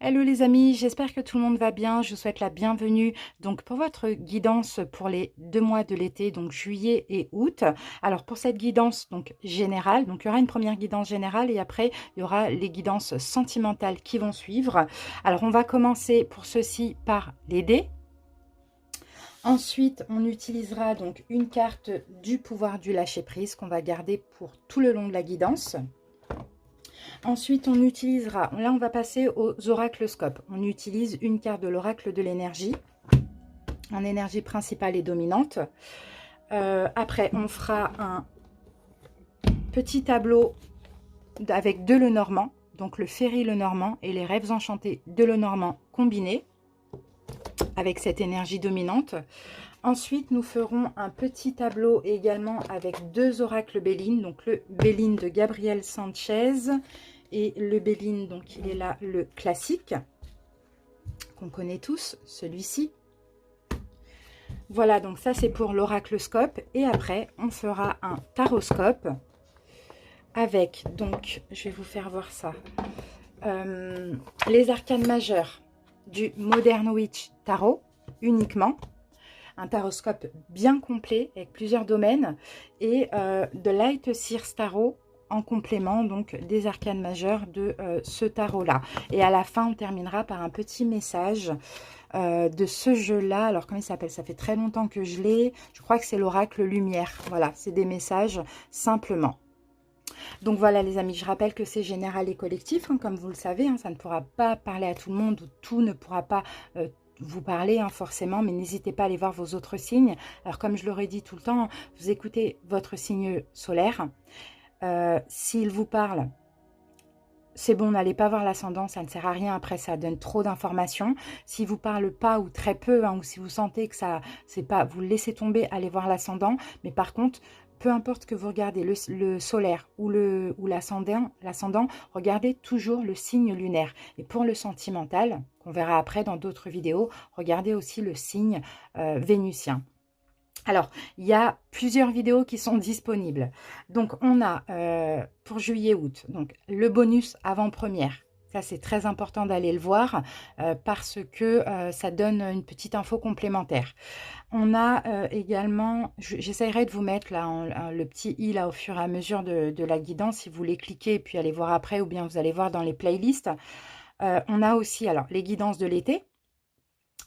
Hello les amis, j'espère que tout le monde va bien. Je vous souhaite la bienvenue donc pour votre guidance pour les 2 mois de l'été, donc juillet et août. Alors pour cette guidance donc générale, donc il y aura une première guidance générale et après il y aura les guidances sentimentales qui vont suivre. Alors on va commencer pour ceci par les dés. Ensuite, on utilisera donc une carte du pouvoir du lâcher-prise qu'on va garder pour tout le long de la guidance. Ensuite, on utilisera, là on va passer aux oraclescopes. On utilise une carte de l'oracle de l'énergie, en énergie principale et dominante. Après, on fera un petit tableau avec de Lenormand, donc le Féerie Lenormand et les rêves enchantés de Lenormand combinés avec cette énergie dominante. Ensuite, nous ferons un petit tableau également avec 2 oracles Béline, donc le Béline de Gabriel Sanchez et le Béline, donc il est là, le classique, qu'on connaît tous, celui-ci. Voilà, donc ça c'est pour l'oraclescope. Et après, on fera un taroscope avec, donc, je vais vous faire voir ça, les arcanes majeures du Modern Witch Tarot uniquement. Un taroscope bien complet avec plusieurs domaines et de Light Seers Tarot en complément donc des arcanes majeures de ce tarot là. Et à la fin on terminera par un petit message de ce jeu là. Alors comment il s'appelle? Ça fait très longtemps que je l'ai. Je crois que c'est l'oracle lumière. Voilà, c'est des messages simplement. Donc voilà les amis, je rappelle que c'est général et collectif, hein, comme vous le savez, hein, ça ne pourra pas parler à tout le monde ou tout ne pourra pas vous parler forcément, mais n'hésitez pas à aller voir vos autres signes. Alors comme je l'aurais dit tout le temps, vous écoutez votre signe solaire. S'il vous parle, c'est bon, n'allez pas voir l'ascendant, ça ne sert à rien, après ça donne trop d'informations. S'il ne vous parle pas ou très peu, hein, ou si vous sentez que ça, c'est pas, vous le laissez tomber, allez voir l'ascendant. Mais par contre, peu importe que vous regardez le solaire ou l'ascendant, regardez toujours le signe lunaire. Et pour le sentimental, qu'on verra après dans d'autres vidéos, regardez aussi le signe vénusien. Alors, il y a plusieurs vidéos qui sont disponibles. Donc, on a pour juillet-août, donc le bonus avant-première. Ça, c'est très important d'aller le voir parce que ça donne une petite info complémentaire. On a également, j'essaierai de vous mettre là le petit i là au fur et à mesure de la guidance, si vous voulez cliquer et puis aller voir après, ou bien vous allez voir dans les playlists. On a aussi alors les guidances de l'été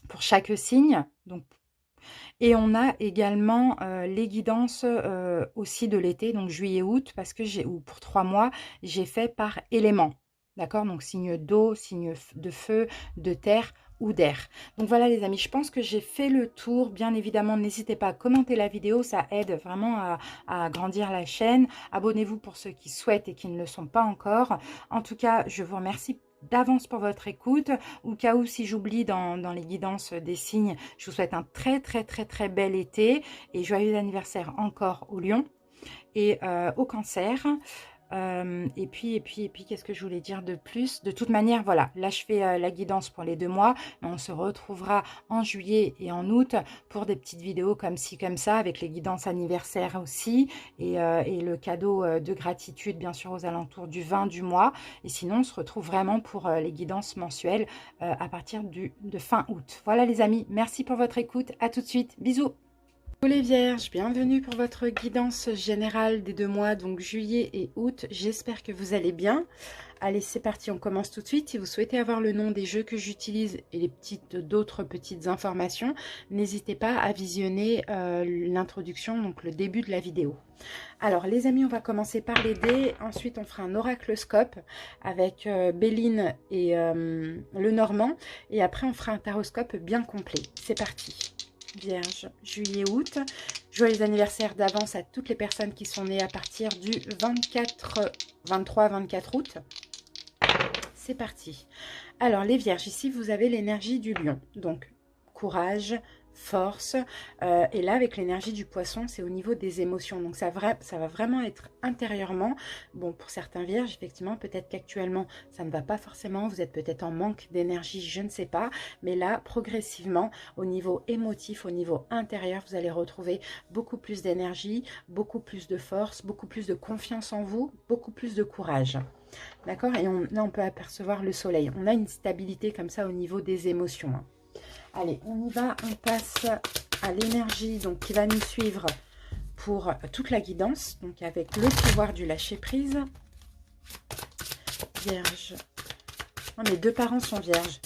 pour chaque signe. Donc, et on a également les guidances aussi de l'été, donc juillet-août, parce que ou pour 3 mois, j'ai fait par élément. D'accord? Donc signe d'eau, signe de feu, de terre ou d'air. Donc voilà les amis, je pense que j'ai fait le tour. Bien évidemment, n'hésitez pas à commenter la vidéo, ça aide vraiment à agrandir la chaîne. Abonnez-vous pour ceux qui souhaitent et qui ne le sont pas encore. En tout cas, je vous remercie d'avance pour votre écoute. Au cas où, si j'oublie dans les guidances des signes, je vous souhaite un très bel été et joyeux anniversaire encore au Lion et au Cancer. Et puis qu'est-ce que je voulais dire de plus? De toute manière, voilà, là je fais la guidance pour les 2 mois, mais on se retrouvera en juillet et en août pour des petites vidéos comme ci, comme ça, avec les guidances anniversaires aussi, et le cadeau de gratitude, bien sûr, aux alentours du 20 du mois. Et sinon, on se retrouve vraiment pour les guidances mensuelles à partir de fin août. Voilà les amis, merci pour votre écoute, à tout de suite, bisous! Coucou les vierges, bienvenue pour votre guidance générale des 2 mois, donc juillet et août. J'espère que vous allez bien. Allez, c'est parti, on commence tout de suite. Si vous souhaitez avoir le nom des jeux que j'utilise et d'autres petites informations, n'hésitez pas à visionner l'introduction, donc le début de la vidéo. Alors les amis, on va commencer par les dés. Ensuite, on fera un oraclescope avec Béline et Lenormand. Et après, on fera un taroscope bien complet. C'est parti. Vierge, juillet-août. Joyeux anniversaire d'avance à toutes les personnes qui sont nées à partir du 23-24 août. C'est parti. Alors, les vierges, ici, vous avez l'énergie du lion. Donc, courage, force. Et là, avec l'énergie du poisson, c'est au niveau des émotions. Donc, ça va vraiment être intérieurement. Bon, pour certains vierges, effectivement, peut-être qu'actuellement, ça ne va pas forcément. Vous êtes peut-être en manque d'énergie, je ne sais pas. Mais là, progressivement, au niveau émotif, au niveau intérieur, vous allez retrouver beaucoup plus d'énergie, beaucoup plus de force, beaucoup plus de confiance en vous, beaucoup plus de courage. D'accord? Et là, on peut apercevoir le soleil. On a une stabilité comme ça au niveau des émotions. Hein. Allez, on y va. On passe à l'énergie donc qui va nous suivre pour toute la guidance. Donc, avec le pouvoir du lâcher-prise. Vierge. Oh, mes deux parents sont vierges.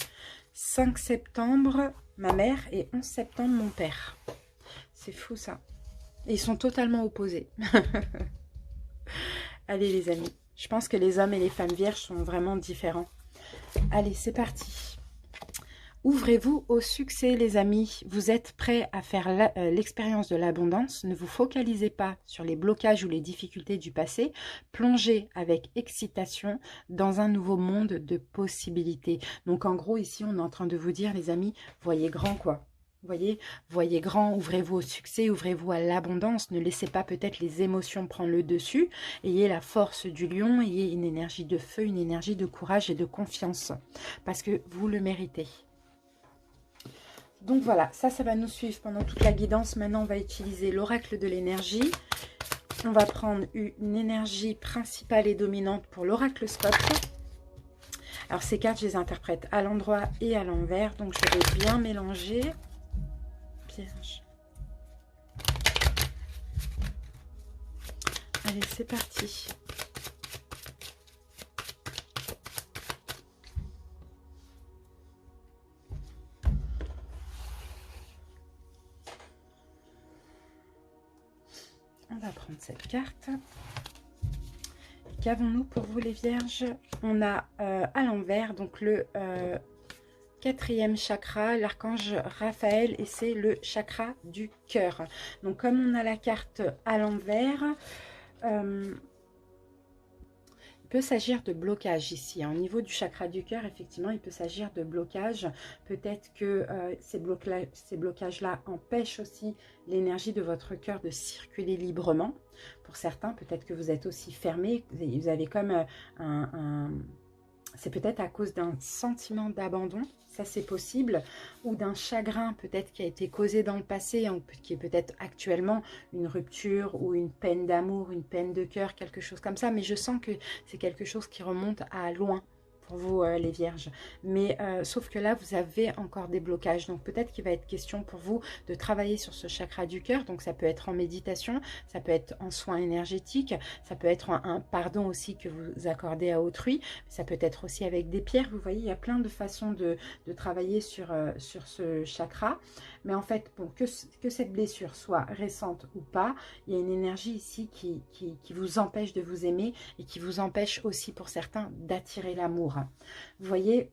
5 septembre, ma mère, et 11 septembre, mon père. C'est fou, ça. Et ils sont totalement opposés. Allez, les amis. Je pense que les hommes et les femmes vierges sont vraiment différents. Allez, c'est parti. Ouvrez-vous au succès, les amis. Vous êtes prêts à faire l'expérience de l'abondance. Ne vous focalisez pas sur les blocages ou les difficultés du passé. Plongez avec excitation dans un nouveau monde de possibilités. Donc, en gros, ici, on est en train de vous dire, les amis, voyez grand, quoi. Voyez grand, ouvrez-vous au succès, ouvrez-vous à l'abondance. Ne laissez pas peut-être les émotions prendre le dessus. Ayez la force du lion, ayez une énergie de feu, une énergie de courage et de confiance. Parce que vous le méritez. Donc voilà, ça va nous suivre pendant toute la guidance. Maintenant, on va utiliser l'oracle de l'énergie. On va prendre une énergie principale et dominante pour l'oraclescope. Alors, ces cartes, je les interprète à l'endroit et à l'envers. Donc, je vais bien mélanger. Vierge. Allez, c'est parti. On va prendre cette carte. Qu'avons-nous pour vous les vierges? On a à l'envers donc le 4e chakra, l'archange Raphaël, et c'est le chakra du cœur. Donc comme on a la carte à l'envers, il peut s'agir de blocage ici. Hein. Au niveau du chakra du cœur, effectivement, il peut s'agir de blocage. Peut-être que ces blocages-là empêchent aussi l'énergie de votre cœur de circuler librement. Pour certains, peut-être que vous êtes aussi fermé. Vous avez comme c'est peut-être à cause d'un sentiment d'abandon, ça c'est possible, ou d'un chagrin peut-être qui a été causé dans le passé, qui est peut-être actuellement une rupture ou une peine d'amour, une peine de cœur, quelque chose comme ça. Mais je sens que c'est quelque chose qui remonte à loin pour vous les vierges. Mais sauf que là, vous avez encore des blocages. Donc peut-être qu'il va être question pour vous de travailler sur ce chakra du cœur. Donc ça peut être en méditation, ça peut être en soins énergétiques, ça peut être un pardon aussi que vous accordez à autrui. Ça peut être aussi avec des pierres. Vous voyez, il y a plein de façons de travailler sur ce chakra. Mais en fait, bon, que cette blessure soit récente ou pas, il y a une énergie ici qui vous empêche de vous aimer et qui vous empêche aussi pour certains d'attirer l'amour. Vous voyez,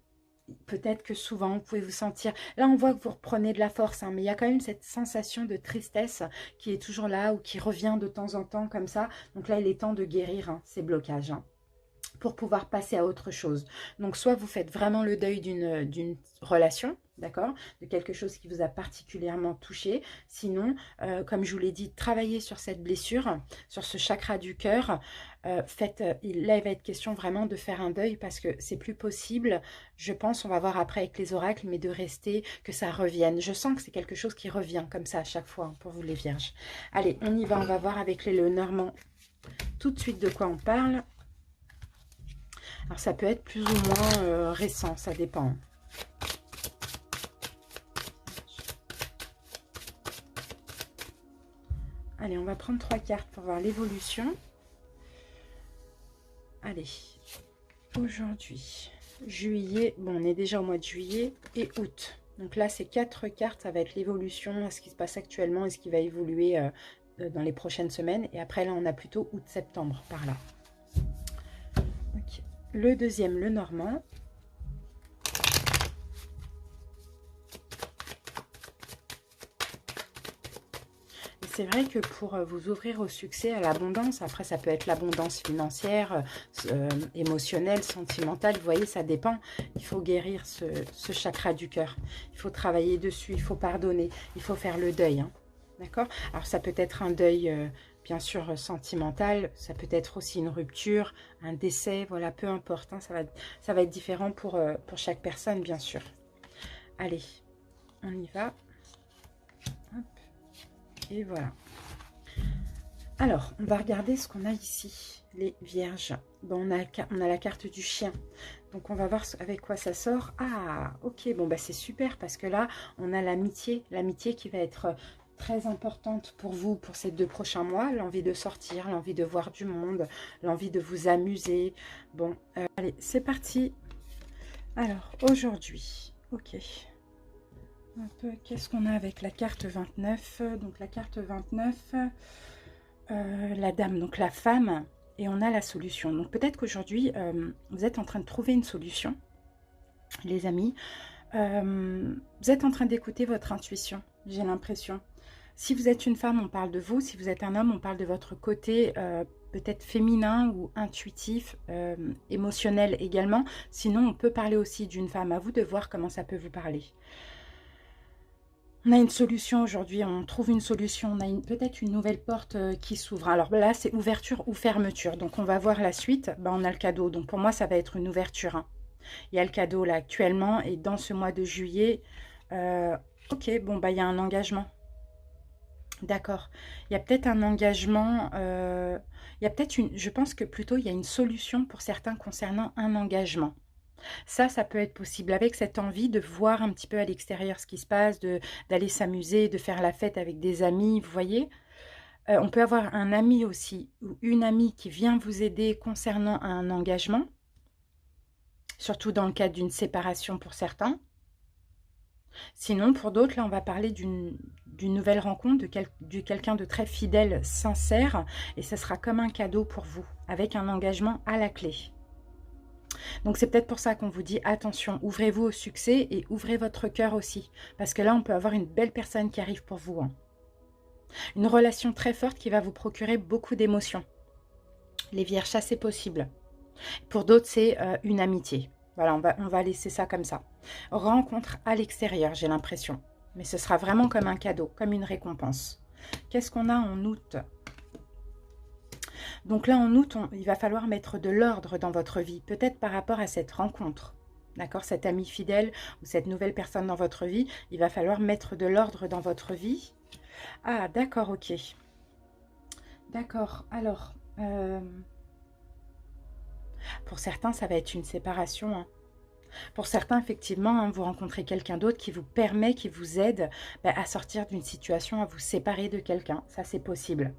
peut-être que souvent vous pouvez vous sentir, là on voit que vous reprenez de la force, hein, mais il y a quand même cette sensation de tristesse qui est toujours là ou qui revient de temps en temps comme ça. Donc là il est temps de guérir ces blocages. Pour pouvoir passer à autre chose. Donc, soit vous faites vraiment le deuil d'une relation, d'accord, de quelque chose qui vous a particulièrement touché. Sinon, comme je vous l'ai dit, travaillez sur cette blessure, sur ce chakra du cœur. Là, il va être question vraiment de faire un deuil parce que c'est plus possible. Je pense, on va voir après avec les oracles, mais de rester, que ça revienne. Je sens que c'est quelque chose qui revient comme ça à chaque fois hein, pour vous les vierges. Allez, on y va, on va voir avec les Lenormand tout de suite de quoi on parle. Alors, ça peut être plus ou moins récent, ça dépend. Allez, on va prendre 3 cartes pour voir l'évolution. Allez, aujourd'hui, juillet, bon, on est déjà au mois de juillet et août. Donc là, c'est 4 cartes, ça va être l'évolution, ce qui se passe actuellement et ce qui va évoluer dans les prochaines semaines. Et après, là, on a plutôt août-septembre par là. Le deuxième, le Normand. C'est vrai que pour vous ouvrir au succès, à l'abondance, après ça peut être l'abondance financière, émotionnelle, sentimentale, vous voyez, ça dépend. Il faut guérir ce chakra du cœur. Il faut travailler dessus, il faut pardonner, il faut faire le deuil. Hein. D'accord? Alors ça peut être un deuil... bien sûr sentimental, ça peut être aussi une rupture, un décès, voilà, peu importe, hein, ça va être différent pour chaque personne, bien sûr. Allez, on y va. Hop. Et voilà. Alors, on va regarder ce qu'on a ici, les vierges. Bon, on a la carte du chien. Donc, on va voir avec quoi ça sort. Ah, ok, bon, bah c'est super parce que là, on a l'amitié. L'amitié qui va être très importante pour vous pour ces 2 prochains mois. L'envie de sortir, l'envie de voir du monde, l'envie de vous amuser. Bon, allez, c'est parti. Alors, aujourd'hui, ok. Un peu, qu'est-ce qu'on a avec la carte 29? Donc, la carte 29... la dame, donc la femme, et on a la solution. Donc peut-être qu'aujourd'hui, vous êtes en train de trouver une solution, les amis. Vous êtes en train d'écouter votre intuition, j'ai l'impression. Si vous êtes une femme, on parle de vous. Si vous êtes un homme, on parle de votre côté peut-être féminin ou intuitif, émotionnel également. Sinon, on peut parler aussi d'une femme. À vous de voir comment ça peut vous parler. On a une solution aujourd'hui, on trouve une solution, on a peut-être une nouvelle porte qui s'ouvre. Alors là, c'est ouverture ou fermeture. Donc, on va voir la suite. Ben, on a le cadeau. Donc, pour moi, ça va être une ouverture. Hein. Il y a le cadeau là actuellement. Et dans ce mois de juillet, ok, bon, bah, il y a un engagement. D'accord. Il y a peut-être un engagement. Il y a peut-être une... Je pense que plutôt, il y a une solution pour certains concernant un engagement. Ça peut être possible avec cette envie de voir un petit peu à l'extérieur ce qui se passe, d'aller s'amuser, de faire la fête avec des amis, vous voyez. On peut avoir un ami aussi, ou une amie qui vient vous aider concernant un engagement, surtout dans le cadre d'une séparation pour certains. Sinon, pour d'autres, là, on va parler d'une nouvelle rencontre, de quelqu'un de très fidèle, sincère, et ce sera comme un cadeau pour vous, avec un engagement à la clé. Donc c'est peut-être pour ça qu'on vous dit attention, ouvrez-vous au succès et ouvrez votre cœur aussi. Parce que là, on peut avoir une belle personne qui arrive pour vous. Hein. Une relation très forte qui va vous procurer beaucoup d'émotions. Les vierges, ça c'est possible. Pour d'autres, c'est une amitié. Voilà, on va laisser ça comme ça. Rencontre à l'extérieur, j'ai l'impression. Mais ce sera vraiment comme un cadeau, comme une récompense. Qu'est-ce qu'on a en août ? Donc là, en août, il va falloir mettre de l'ordre dans votre vie, peut-être par rapport à cette rencontre. D'accord, cet ami fidèle ou cette nouvelle personne dans votre vie, il va falloir mettre de l'ordre dans votre vie. Ah, d'accord, ok. D'accord, alors, pour certains, ça va être une séparation. Hein. Pour certains, effectivement, hein, vous rencontrez quelqu'un d'autre qui vous permet, qui vous aide à sortir d'une situation, à vous séparer de quelqu'un. Ça, c'est possible.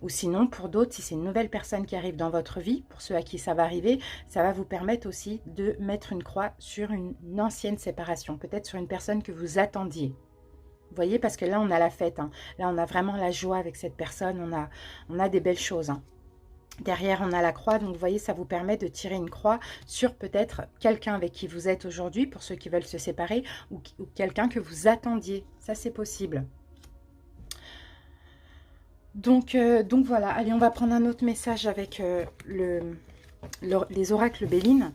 Ou sinon, pour d'autres, si c'est une nouvelle personne qui arrive dans votre vie, pour ceux à qui ça va arriver, ça va vous permettre aussi de mettre une croix sur une ancienne séparation, peut-être sur une personne que vous attendiez. Vous voyez, parce que là, on a la fête. Hein. Là, on a vraiment la joie avec cette personne. On a des belles choses. Hein. Derrière, on a la croix. Donc, vous voyez, ça vous permet de tirer une croix sur peut-être quelqu'un avec qui vous êtes aujourd'hui, pour ceux qui veulent se séparer, ou quelqu'un que vous attendiez. Ça, c'est possible. Donc voilà, allez, on va prendre un autre message avec les oracles Béline.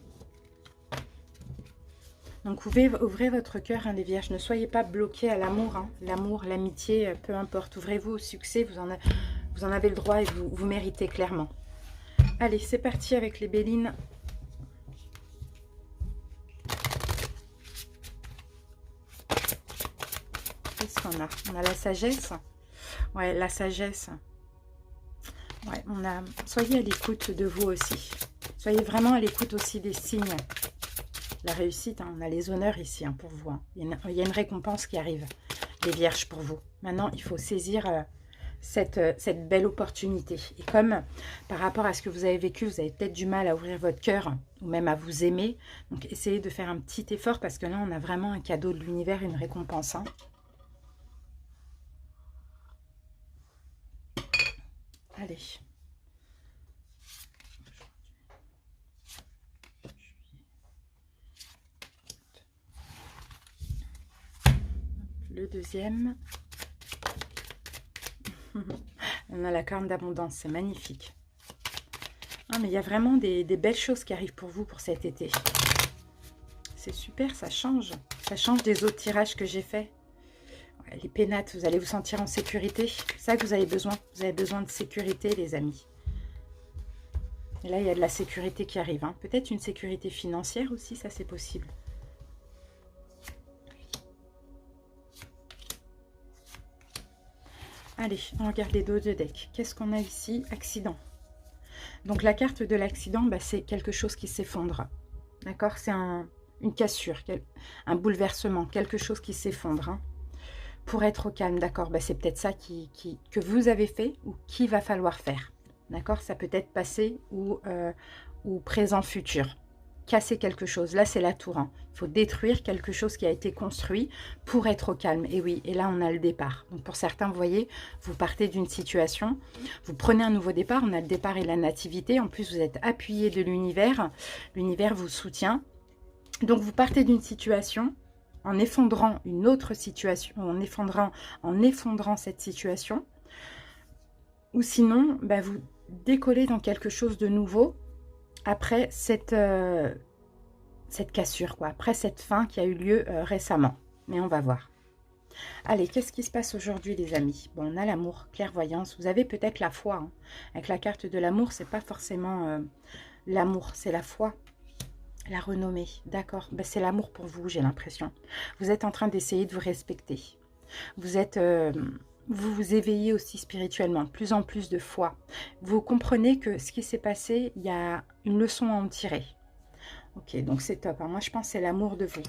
Donc ouvrez votre cœur, hein, les vierges, ne soyez pas bloqués à l'amour, hein. L'amour, l'amitié, peu importe. Ouvrez-vous au succès, vous en avez le droit et vous méritez clairement. Allez, c'est parti avec les Bélines. Qu'est-ce qu'on a? On a la sagesse. Ouais, la sagesse. Ouais, soyez à l'écoute de vous aussi. Soyez vraiment à l'écoute aussi des signes. La réussite, hein, on a les honneurs ici hein, pour vous. Hein. Il y a une récompense qui arrive, les vierges, pour vous. Maintenant, il faut saisir cette belle opportunité. Et comme par rapport à ce que vous avez vécu, vous avez peut-être du mal à ouvrir votre cœur ou même à vous aimer. Donc, essayez de faire un petit effort parce que là, on a vraiment un cadeau de l'univers, une récompense. Hein. Allez. Le deuxième. On a la corne d'abondance, c'est magnifique. Ah, mais il y a vraiment des belles choses qui arrivent pour vous pour cet été. C'est super, ça change. Ça change des autres tirages que j'ai faits. Ouais, les pénates, vous allez vous sentir en sécurité. C'est ça que vous avez besoin. Vous avez besoin de sécurité, les amis. Et là, il y a de la sécurité qui arrive. Hein. Peut-être une sécurité financière aussi, ça c'est possible. Allez, on regarde les dos de deck. Qu'est-ce qu'on a ici? Accident. Donc la carte de l'accident, bah, c'est quelque chose qui s'effondre. D'accord? C'est une cassure, un bouleversement, quelque chose qui s'effondre. Hein. Pour être au calme, d'accord? Bah, c'est peut-être ça que vous avez fait ou qu'il va falloir faire. D'accord? Ça peut être passé ou présent, futur. Casser quelque chose. Là, c'est la tour. Hein. Il faut détruire quelque chose qui a été construit pour être au calme. Et oui, et là, on a le départ. Donc, pour certains, vous voyez, vous partez d'une situation, vous prenez un nouveau départ. On a le départ et la nativité. En plus, vous êtes appuyé de l'univers. L'univers vous soutient. Donc, vous partez d'une situation en effondrant une autre situation, en effondrant cette situation. Ou sinon, bah, vous décollez dans quelque chose de nouveau après cette cassure, quoi. Après cette fin qui a eu lieu récemment. Mais on va voir. Allez, qu'est-ce qui se passe aujourd'hui, les amis? Bon, on a l'amour, clairvoyance. Vous avez peut-être la foi. Hein. Avec la carte de l'amour, c'est pas forcément l'amour, c'est la foi. La renommée, d'accord. Ben, c'est l'amour pour vous, j'ai l'impression. Vous êtes en train d'essayer de vous respecter. Vous êtes... vous vous éveillez aussi spirituellement, de plus en plus de foi. Vous comprenez que ce qui s'est passé, il y a une leçon à en tirer. Ok, donc c'est top. Hein. Moi, je pense que c'est l'amour de vous.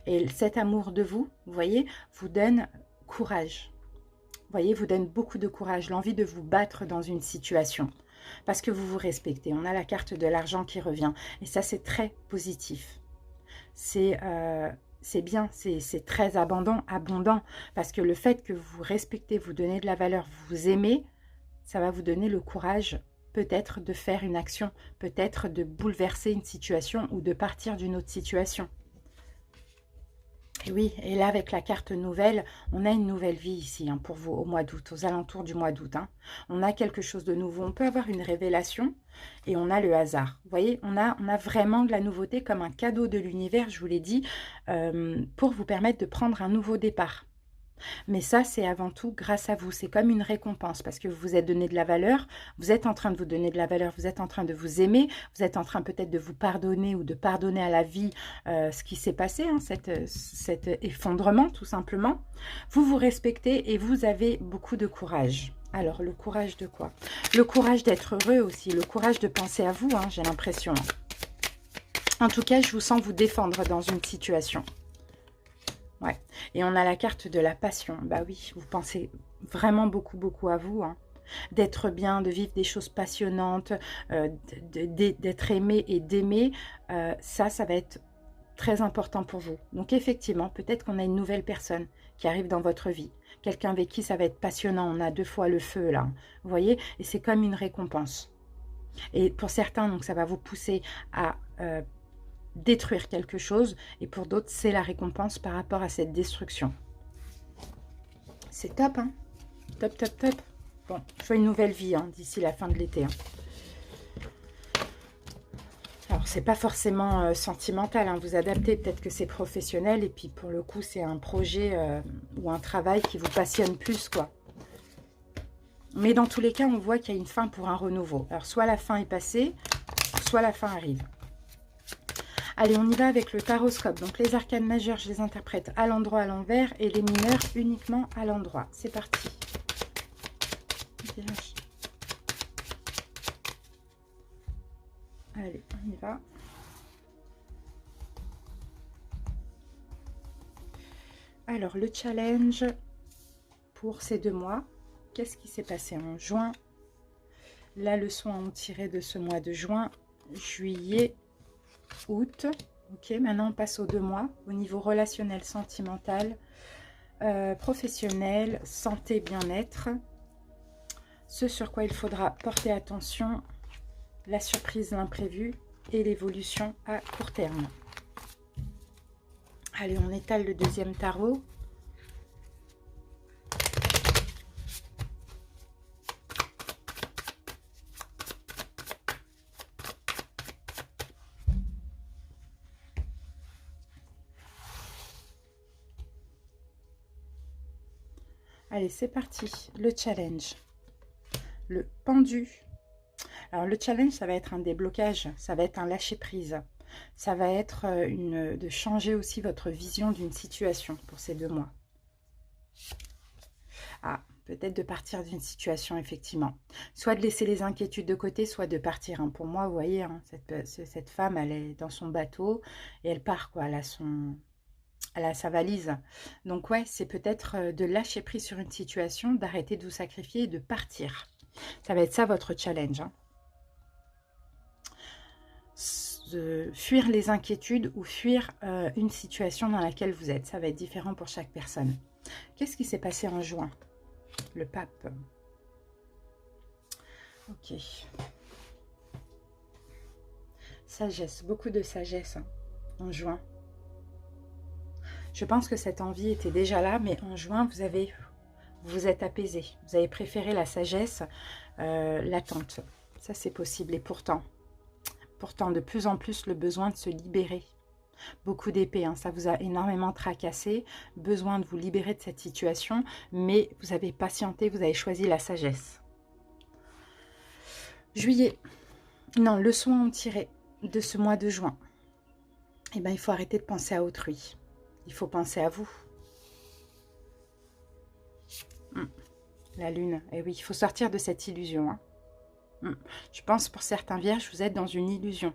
Et cet amour de vous, vous voyez, vous donne courage. Vous voyez, vous donne beaucoup de courage, l'envie de vous battre dans une situation. Parce que vous vous respectez. On a la carte de l'argent qui revient. Et ça, c'est très positif. C'est bien, c'est très abondant. Parce que le fait que vous vous respectez, vous donnez de la valeur, vous vous aimez, ça va vous donner le courage peut-être de faire une action, peut-être de bouleverser une situation ou de partir d'une autre situation. Et oui, et là avec la carte nouvelle, on a une nouvelle vie ici hein, pour vous au mois d'août, aux alentours du mois d'août. Hein. On a quelque chose de nouveau, on peut avoir une révélation et on a le hasard. Vous voyez, on a vraiment de la nouveauté comme un cadeau de l'univers, je vous l'ai dit, pour vous permettre de prendre un nouveau départ. Mais ça, c'est avant tout grâce à vous. C'est comme une récompense parce que vous vous êtes donné de la valeur. Vous êtes en train de vous donner de la valeur. Vous êtes en train de vous aimer. Vous êtes en train peut-être de vous pardonner ou de pardonner à la vie ce qui s'est passé, hein, cet effondrement tout simplement. Vous vous respectez et vous avez beaucoup de courage. Alors, le courage de quoi? Le courage d'être heureux aussi. Le courage de penser à vous, hein, j'ai l'impression. En tout cas, je vous sens vous défendre dans une situation. Ouais. Et on a la carte de la passion. Bah oui, vous pensez vraiment beaucoup à vous. Hein. D'être bien, de vivre des choses passionnantes, d'être aimé et d'aimer. Ça va être très important pour vous. Donc effectivement, peut-être qu'on a une nouvelle personne qui arrive dans votre vie. Quelqu'un avec qui ça va être passionnant. On a 2 fois le feu là. Vous voyez? Et c'est comme une récompense. Et pour certains, donc ça va vous pousser à... détruire quelque chose et pour d'autres c'est la récompense par rapport à cette destruction. C'est top hein, top. Bon, je vois une nouvelle vie hein, d'ici la fin de l'été. Hein. Alors c'est pas forcément sentimental, hein, vous adaptez, peut-être que c'est professionnel et puis pour le coup c'est un projet ou un travail qui vous passionne plus quoi. Mais dans tous les cas on voit qu'il y a une fin pour un renouveau. Alors soit la fin est passée, soit la fin arrive. Allez, on y va avec le taroscope. Donc, les arcanes majeures, je les interprète à l'endroit, à l'envers, et les mineurs uniquement à l'endroit. C'est parti. Allez, on y va. Alors, le challenge pour ces 2 mois. Qu'est-ce qui s'est passé en juin? La leçon à en tirer de ce mois de juin, juillet, août. Ok, maintenant on passe aux 2 mois au niveau relationnel, sentimental, professionnel, santé, bien-être. Ce sur quoi il faudra porter attention, la surprise, l'imprévu et l'évolution à court terme. Allez, on étale le deuxième tarot. Allez, c'est parti. Le challenge. Le pendu. Alors, le challenge, ça va être un déblocage. Ça va être un lâcher-prise. Ça va être de changer aussi votre vision d'une situation pour ces 2 mois. Ah, peut-être de partir d'une situation, effectivement. Soit de laisser les inquiétudes de côté, soit de partir. Hein. Pour moi, vous voyez, hein, cette femme, elle est dans son bateau et elle part, quoi. Elle a sa valise. Donc ouais, c'est peut-être de lâcher prise sur une situation, d'arrêter de vous sacrifier et de partir. Ça va être ça votre challenge. Hein. Fuir les inquiétudes ou fuir une situation dans laquelle vous êtes. Ça va être différent pour chaque personne. Qu'est-ce qui s'est passé en juin? Le pape. Ok. Sagesse, beaucoup de sagesse hein, en juin. Je pense que cette envie était déjà là, mais en juin, vous vous êtes apaisé. Vous avez préféré la sagesse, l'attente. Ça, c'est possible. Et pourtant, de plus en plus, le besoin de se libérer. Beaucoup d'épées, hein, ça vous a énormément tracassé. Besoin de vous libérer de cette situation, mais vous avez patienté, vous avez choisi la sagesse. Juillet. Non, leçon à en tirer de ce mois de juin. Eh bien, il faut arrêter de penser à autrui. Il faut penser à vous. La lune. Eh oui, il faut sortir de cette illusion. Hein. Je pense pour certains vierges, vous êtes dans une illusion.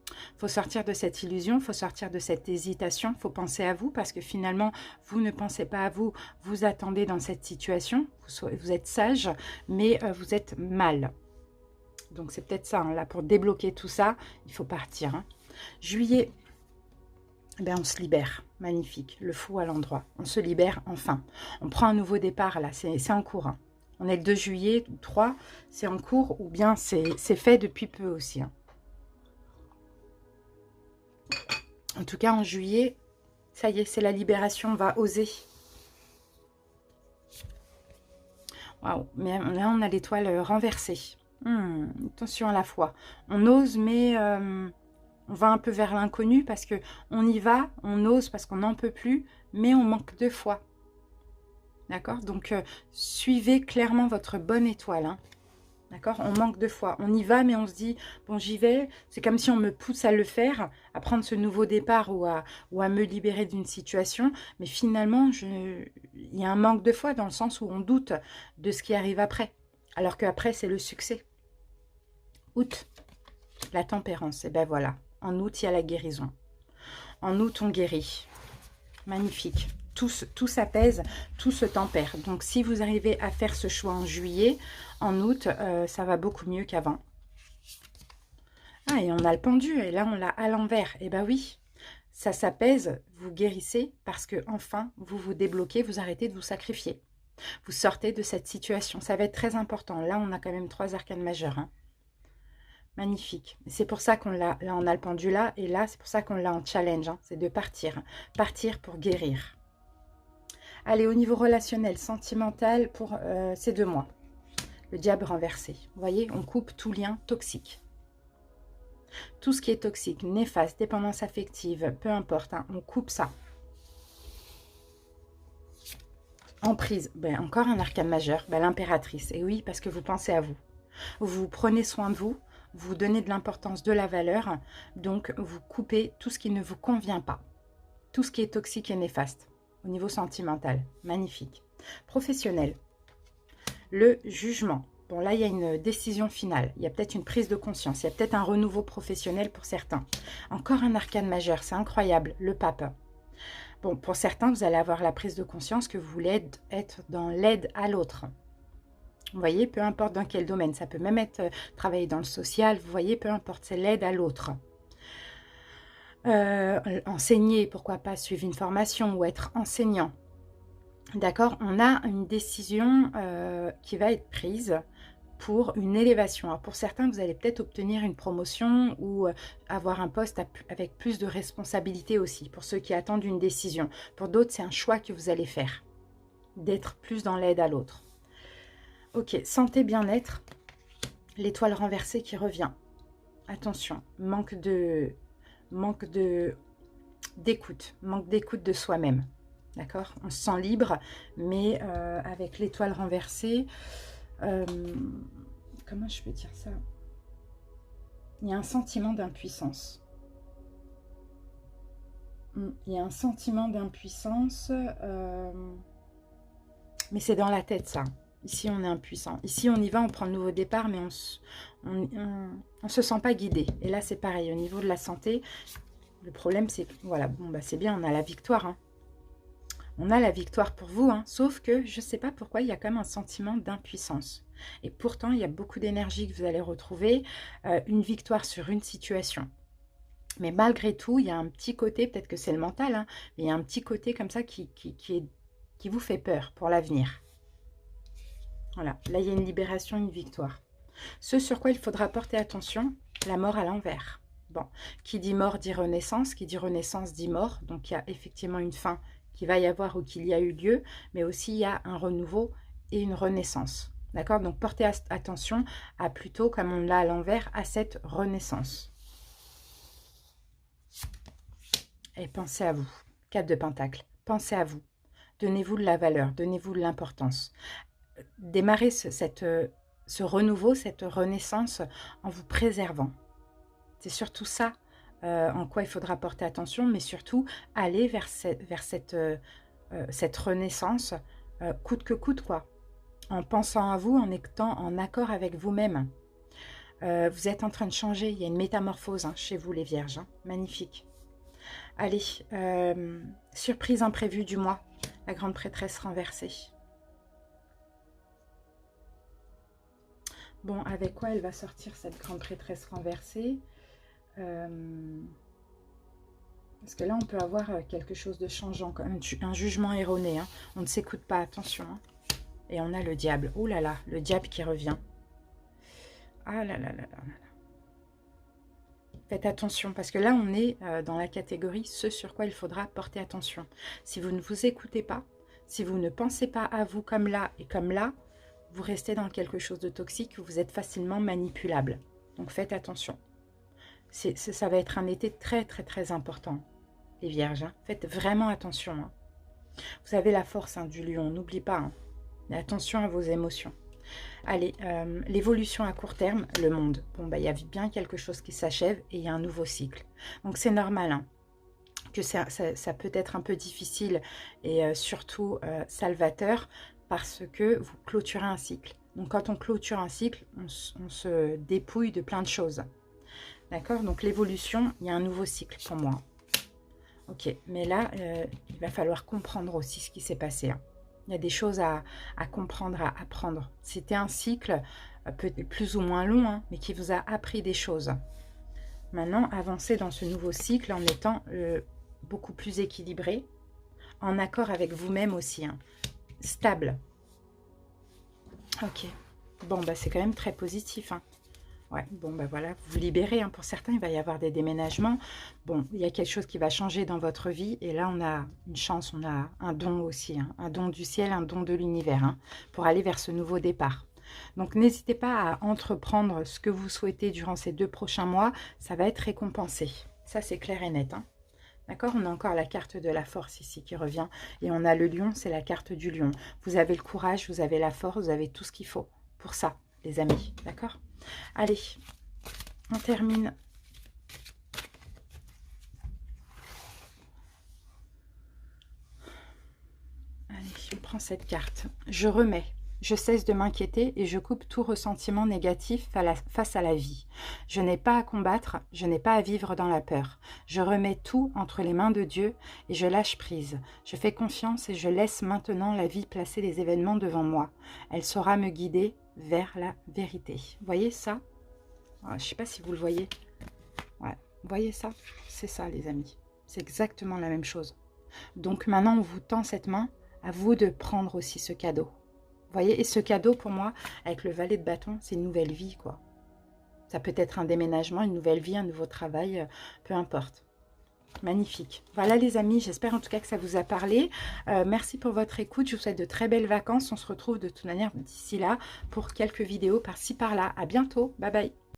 Il faut sortir de cette illusion, il faut sortir de cette hésitation, il faut penser à vous parce que finalement, vous ne pensez pas à vous, vous attendez dans cette situation, vous êtes sage, mais vous êtes mal. Donc c'est peut-être ça, hein, là pour débloquer tout ça, il faut partir. Hein. Juillet, eh bien, on se libère, magnifique, le fou à l'endroit, on se libère enfin. On prend un nouveau départ là, c'est en cours. Hein. On est le 2 juillet, 3, c'est en cours ou bien c'est fait depuis peu aussi. Hein. En tout cas, en juillet, ça y est, c'est la libération, on va oser. Waouh, mais là, on a l'étoile renversée. Attention à la fois. On ose, mais on va un peu vers l'inconnu parce que on y va, on ose parce qu'on n'en peut plus, mais on manque de foi. D'accord? Donc, suivez clairement votre bonne étoile. Hein. D'accord? On manque de foi. On y va, mais on se dit, bon, j'y vais. C'est comme si on me pousse à le faire, à prendre ce nouveau départ ou à me libérer d'une situation. Mais finalement, il y a un manque de foi dans le sens où on doute de ce qui arrive après. Alors qu'après, c'est le succès. Août, la tempérance. Et ben voilà. En août, il y a la guérison. En août, on guérit. Magnifique. Tout s'apaise, tout se tempère. Donc, si vous arrivez à faire ce choix en juillet, en août, ça va beaucoup mieux qu'avant. Ah, et on a le pendu, et là, on l'a à l'envers. Eh bien oui, ça s'apaise, vous guérissez, parce que enfin, vous vous débloquez, vous arrêtez de vous sacrifier. Vous sortez de cette situation. Ça va être très important. Là, on a quand même 3 arcanes majeures. Hein. Magnifique. C'est pour ça qu'on l'a. Là, on a le pendu là, et là, c'est pour ça qu'on l'a en challenge. Hein. C'est de partir. Partir pour guérir. Allez, au niveau relationnel, sentimental, pour ces 2 mois. Le diable renversé. Vous voyez, on coupe tout lien toxique. Tout ce qui est toxique, néfaste, dépendance affective, peu importe, hein, on coupe ça. Emprise, ben, encore un arcane majeur, ben, l'impératrice. Et oui, parce que vous pensez à vous. Vous prenez soin de vous, vous donnez de l'importance, de la valeur, donc vous coupez tout ce qui ne vous convient pas. Tout ce qui est toxique et néfaste. Au niveau sentimental, magnifique. Professionnel, le jugement. Bon, là, il y a une décision finale. Il y a peut-être une prise de conscience. Il y a peut-être un renouveau professionnel pour certains. Encore un arcane majeur, c'est incroyable, le pape. Bon, pour certains, vous allez avoir la prise de conscience que vous voulez être dans l'aide à l'autre. Vous voyez, peu importe dans quel domaine. Ça peut même être travailler dans le social. Vous voyez, peu importe, c'est l'aide à l'autre. Enseigner, pourquoi pas suivre une formation ou être enseignant. D'accord, on a une décision qui va être prise pour une élévation. Alors pour certains, vous allez peut-être obtenir une promotion ou avoir un poste avec plus de responsabilité aussi, pour ceux qui attendent une décision. Pour d'autres, c'est un choix que vous allez faire, d'être plus dans l'aide à l'autre. Ok, santé, bien-être, l'étoile renversée qui revient. Attention, manque d'écoute de soi-même. D'accord? On se sent libre, mais avec l'étoile renversée, comment je peux dire ça? Il y a un sentiment d'impuissance. Il y a un sentiment d'impuissance Mais c'est dans la tête, ça. Ici, on est impuissant. Ici, on y va, on prend le nouveau départ, mais on se sent pas guidé. Et là, c'est pareil. Au niveau de la santé, le problème, c'est que, voilà, bon, bah, c'est bien, on a la victoire. Hein. On a la victoire pour vous, hein. Sauf que je ne sais pas pourquoi, il y a quand même un sentiment d'impuissance. Et pourtant, il y a beaucoup d'énergie que vous allez retrouver, une victoire sur une situation. Mais malgré tout, il y a un petit côté, peut-être que c'est le mental, hein, mais il y a un petit côté comme ça qui vous fait peur pour l'avenir. Voilà, là il y a une libération, une victoire. Ce sur quoi il faudra porter attention, la mort à l'envers. Bon, qui dit mort dit renaissance, qui dit renaissance dit mort. Donc il y a effectivement une fin qui va y avoir ou qu'il y a eu lieu, mais aussi il y a un renouveau et une renaissance. D'accord? Donc portez attention à plutôt, comme on l'a à l'envers, à cette renaissance. Et pensez à vous. 4 de Pentacle. Pensez à vous. Donnez-vous de la valeur, donnez-vous de l'importance. Démarrez ce renouveau, cette renaissance en vous préservant. C'est surtout ça en quoi il faudra porter attention, mais surtout aller vers cette renaissance coûte que coûte, quoi. En pensant à vous, en étant en accord avec vous-même. Vous êtes en train de changer, il y a une métamorphose hein, chez vous les vierges, hein. Magnifique. Allez, surprise imprévue du mois, la grande prêtresse renversée. Bon, avec quoi elle va sortir cette grande prêtresse renversée? Parce que là, on peut avoir quelque chose de changeant, comme un jugement erroné. Hein. On ne s'écoute pas, attention. Hein. Et on a le diable. Oh là là, le diable qui revient. Ah là là là là. Faites attention, parce que là, on est dans la catégorie ce sur quoi il faudra porter attention. Si vous ne vous écoutez pas, si vous ne pensez pas à vous comme là et comme là, vous restez dans quelque chose de toxique où vous êtes facilement manipulable. Donc faites attention. Ça va être un été très très très important, les vierges. Hein. Faites vraiment attention. Hein. Vous avez la force hein, du lion, n'oubliez pas. Hein. Mais attention à vos émotions. Allez, l'évolution à court terme, le monde. Bon, bah, il y a bien quelque chose qui s'achève et il y a un nouveau cycle. Donc c'est normal hein, que ça peut être un peu difficile et surtout salvateur parce que vous clôturez un cycle. Donc quand on clôture un cycle, on se dépouille de plein de choses. D'accord? Donc l'évolution, il y a un nouveau cycle pour moi. Ok, mais là, il va falloir comprendre aussi ce qui s'est passé. Hein. Il y a des choses à comprendre, à apprendre. C'était un cycle peut-être plus ou moins long, hein, mais qui vous a appris des choses. Maintenant, avancez dans ce nouveau cycle en étant beaucoup plus équilibré, en accord avec vous-même aussi, hein, stable. Ok, bon, bah, c'est quand même très positif. Hein. Ouais, bon, ben voilà, vous vous libérez. Hein. Pour certains, il va y avoir des déménagements. Bon, il y a quelque chose qui va changer dans votre vie. Et là, on a une chance, on a un don aussi. Hein. Un don du ciel, un don de l'univers hein, pour aller vers ce nouveau départ. Donc, n'hésitez pas à entreprendre ce que vous souhaitez durant ces 2 prochains mois. Ça va être récompensé. Ça, c'est clair et net. Hein. D'accord? On a encore la carte de la force ici qui revient. Et on a le lion, c'est la carte du lion. Vous avez le courage, vous avez la force, vous avez tout ce qu'il faut pour ça, les amis. D'accord? Allez, on termine. Allez, je prends cette carte. Je remets. Je cesse de m'inquiéter et je coupe tout ressentiment négatif face à la vie. Je n'ai pas à combattre, je n'ai pas à vivre dans la peur. Je remets tout entre les mains de Dieu et je lâche prise. Je fais confiance et je laisse maintenant la vie placer les événements devant moi. Elle saura me guider vers la vérité. Vous voyez ça? Je ne sais pas si vous le voyez. Ouais, vous voyez ça? C'est ça, les amis. C'est exactement la même chose. Donc maintenant, on vous tend cette main. À vous de prendre aussi ce cadeau. Vous voyez? Et ce cadeau, pour moi, avec le valet de bâton, c'est une nouvelle vie, quoi. Ça peut être un déménagement, une nouvelle vie, un nouveau travail, peu importe. Magnifique. Voilà les amis, j'espère en tout cas que ça vous a parlé. Merci pour votre écoute. Je vous souhaite de très belles vacances. On se retrouve de toute manière d'ici là pour quelques vidéos par-ci par-là. À bientôt. Bye bye.